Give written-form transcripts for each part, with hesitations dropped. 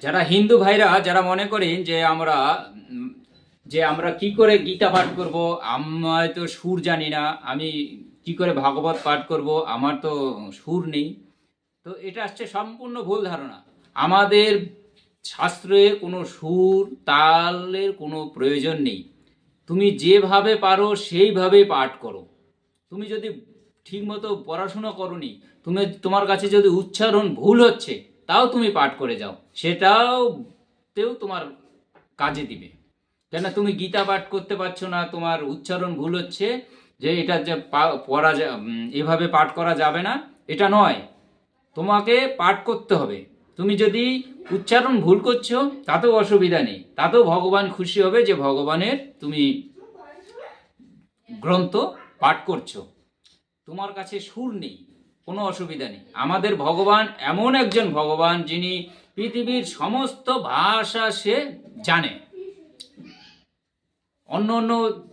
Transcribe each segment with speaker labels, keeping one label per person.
Speaker 1: যারা হিন্দু ভাইরা যারা মনে করেন যে আমরা কি করে গীতা পাঠ করব, আমি তো সুর জানি না, আমি কি করে ভাগবত পাঠ করব, আমার তো সুর নেই। তো এটা হচ্ছে সম্পূর্ণ ভুল ধারণা। আমাদের শাস্ত্রে কোনো সুর তালের কোনো প্রয়োজন নেই। তুমি যেভাবে পারো সেইভাবে পাঠ করো। তুমি যদি ঠিকমতো পড়াশোনা করোনি, তোমার কাছে যদি উচ্চারণ ভুল হচ্ছে, তাও তুমি পাঠ করে যাও, সেটাও তোমার কাজে দিবে। কেন তুমি গীতা পাঠ করতে পারছো না, তোমার উচ্চারণ ভুল হচ্ছে, যে এটা যে এভাবে পাঠ করা যাবে না, এটা নয়। তোমাকে পাঠ করতে হবে। তুমি যদি উচ্চারণ ভুল করছো, তাতেও অসুবিধা নেই, তাতেও ভগবান খুশি হবে যে ভগবানের তুমি গ্রন্থ পাঠ করছো। তোমার কাছে সুর নেই, কোনো অসুবিধা নেই। আমাদের ভগবান এমন একজন ভগবান যিনি পৃথিবীর সমস্ত ভাষা সে জানে। অন্য অন্য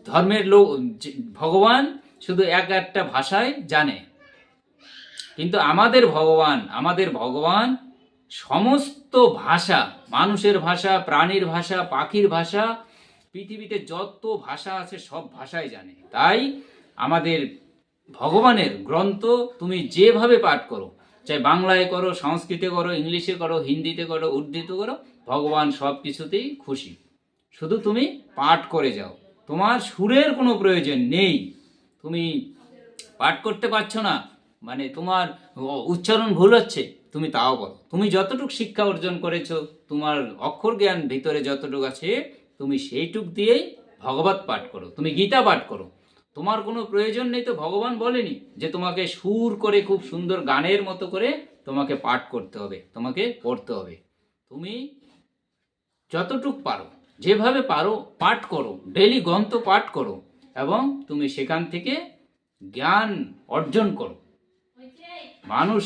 Speaker 1: ধর্মের লোক ভগবান শুধু একটা ভাষায় জানে, কিন্তু আমাদের ভগবান সমস্ত ভাষা, মানুষের ভাষা, প্রাণীর ভাষা, পাখির ভাষা, পৃথিবীতে যত ভাষা আছে সব ভাষাই জানে। তাই আমাদের ভগবানের গ্রন্থ তুমি যেভাবে পাঠ করো, চাই বাংলায় করো, সংস্কৃতে করো, ইংলিশে করো, হিন্দিতে করো, উর্দুতে করো, ভগবান সব কিছুতেই খুশি। শুধু তুমি পাঠ করে যাও, তোমার সুরের কোনো প্রয়োজন নেই। তুমি পাঠ করতে পারছো না, মানে তোমার উচ্চারণ ভুল হচ্ছে, তুমি তাও বলো। তুমি যতটুকু শিক্ষা অর্জন করেছো, তোমার অক্ষর জ্ঞান ভিতরে যতটুকু আছে, তুমি সেইটুক দিয়েই ভগবত পাঠ করো, তুমি গীতা পাঠ করো। তোমার কোনো প্রয়োজন নেই, তো ভগবান বলেনি যে তোমাকে সুর করে খুব সুন্দর গানের মতো করে তোমাকে পাঠ করতে হবে, তোমাকে পড়তে হবে। তুমি যতটুক পারো, যেভাবে পারো পাঠ করো, ডেলি গ্রন্থ পাঠ করো, এবং তুমি সেখান থেকে জ্ঞান অর্জন করো। মানুষ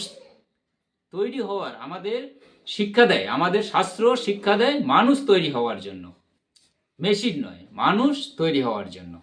Speaker 1: তৈরি হওয়ার আমাদের শিক্ষা দেয়, আমাদের শাস্ত্র শিক্ষা দেয় মানুষ তৈরি হওয়ার জন্য, মেশিন নয়, মানুষ তৈরি হওয়ার জন্য।